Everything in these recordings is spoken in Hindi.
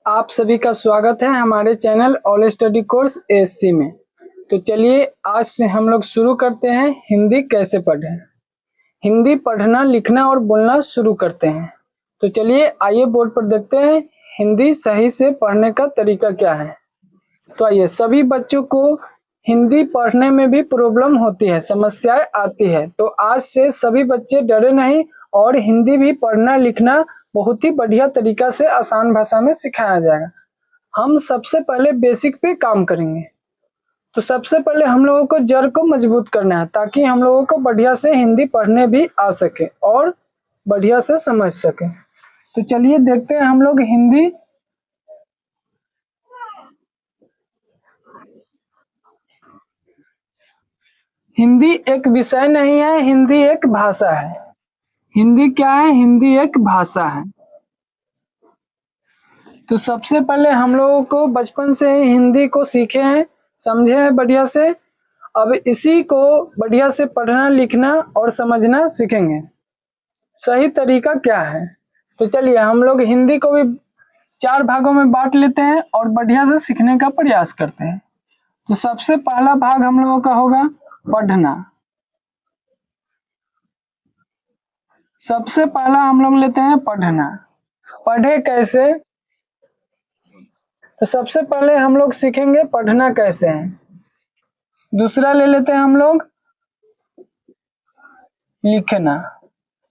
आप सभी का स्वागत है हमारे channel all study course ASC में। तो चलिए आज से हम लोग शुरू करते हैं हिंदी कैसे पढ़ें। हिंदी पढ़ना लिखना और बोलना शुरू करते हैं। तो चलिए आइए बोर्ड पर देखते हैं हिंदी सही से पढ़ने का तरीका क्या है। तो आइए, सभी बच्चों को हिंदी पढ़ने में भी प्रॉब्लम होती है, समस्याएं आती है। तो आज से सभी बच्चे डरे नहीं और हिंदी भी पढ़ना लिखना बहुत ही बढ़िया तरीका से आसान भाषा में सिखाया जाएगा। हम सबसे पहले बेसिक पे काम करेंगे। तो सबसे पहले हम लोगों को जड़ को मजबूत करना है ताकि हम लोगों को बढ़िया से हिंदी पढ़ने भी आ सके और बढ़िया से समझ सके। तो चलिए देखते हैं हम लोग हिंदी एक विषय नहीं है, हिंदी एक भाषा है। हिंदी क्या है? हिंदी एक भाषा है। तो सबसे पहले हम लोगों को बचपन से ही हिंदी को सीखे हैं, समझे हैं बढ़िया से। अब इसी को बढ़िया से पढ़ना लिखना और समझना सीखेंगे। सही तरीका क्या है? तो चलिए हम लोग हिंदी को भी 4 भागों में बांट लेते हैं और बढ़िया से सीखने का प्रयास करते हैं। तो सबसे पहला भाग हम लोगों का होगा पढ़ना। सबसे पहला हम लोग लेते हैं पढ़ना। पढ़े कैसे? तो सबसे पहले हम लोग सीखेंगे पढ़ना कैसे है। दूसरा ले लेते हैं हम लोग लिखना।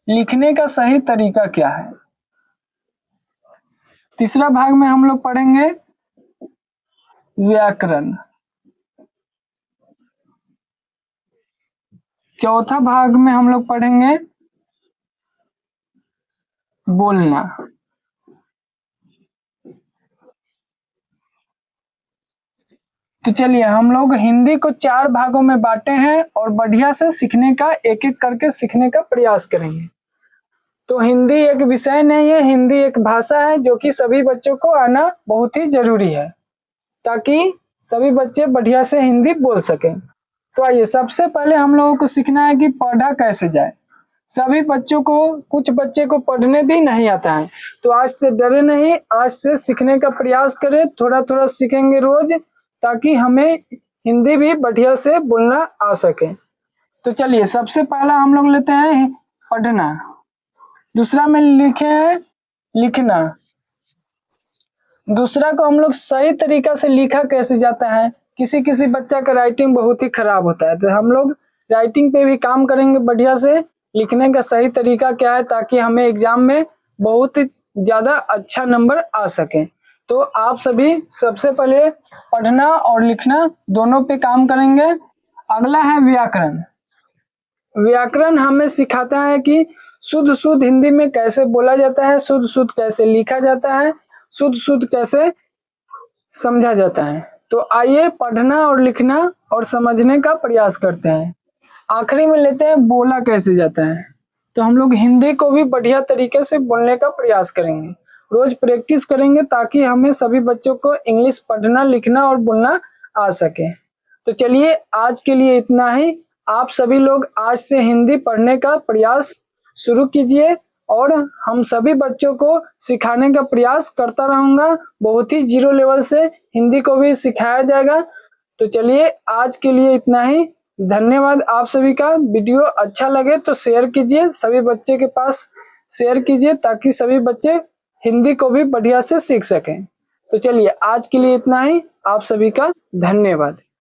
लिखने का सही तरीका क्या है। तीसरा भाग में हम लोग पढ़ेंगे व्याकरण। चौथा भाग में हम लोग पढ़ेंगे बोलना। तो चलिए हम लोग हिंदी को 4 भागों में बांटे हैं और बढ़िया से सीखने का एक एक करके सीखने का प्रयास करेंगे। तो हिंदी एक विषय नहीं है, हिंदी एक भाषा है जो कि सभी बच्चों को आना बहुत ही जरूरी है ताकि सभी बच्चे बढ़िया से हिंदी बोल सकें। तो आइए सबसे पहले हम लोगों को सीखना है कि पढ़ा कैसे जाए। सभी बच्चों को, कुछ बच्चे को पढ़ने भी नहीं आता है। तो आज से डरे नहीं, आज से सीखने का प्रयास करें। थोड़ा थोड़ा सीखेंगे रोज ताकि हमें हिंदी भी बढ़िया से बोलना आ सके। तो चलिए सबसे पहला हम लोग लेते हैं पढ़ना। दूसरा में लिखे हैं लिखना। दूसरा को हम लोग सही तरीका से लिखा कैसे जाता है। किसी किसी बच्चा का राइटिंग बहुत ही खराब होता है, तो हम लोग राइटिंग पे भी काम करेंगे बढ़िया से। लिखने का सही तरीका क्या है ताकि हमें एग्जाम में बहुत ज्यादा अच्छा नंबर आ सके। तो आप सभी सबसे पहले पढ़ना और लिखना दोनों पे काम करेंगे। अगला है व्याकरण। व्याकरण हमें सिखाता है कि शुद्ध शुद्ध हिंदी में कैसे बोला जाता है, शुद्ध शुद्ध कैसे लिखा जाता है, शुद्ध शुद्ध कैसे समझा जाता है। तो आइए पढ़ना और लिखना और समझने का प्रयास करते हैं। आखिरी में लेते हैं बोला कैसे जाता है। तो हम लोग हिंदी को भी बढ़िया तरीके से बोलने का प्रयास करेंगे, रोज प्रैक्टिस करेंगे ताकि हमें सभी बच्चों को इंग्लिश पढ़ना लिखना और बोलना आ सके। तो चलिए आज के लिए इतना ही। आप सभी लोग आज से हिंदी पढ़ने का प्रयास शुरू कीजिए और हम सभी बच्चों को सिखाने का प्रयास करता रहूंगा। बहुत ही जीरो लेवल से हिंदी को भी सिखाया जाएगा। तो चलिए आज के लिए इतना ही। धन्यवाद आप सभी का। वीडियो अच्छा लगे तो शेयर कीजिए, सभी बच्चे के पास शेयर कीजिए ताकि सभी बच्चे हिंदी को भी बढ़िया से सीख सकें। तो चलिए आज के लिए इतना ही। आप सभी का धन्यवाद।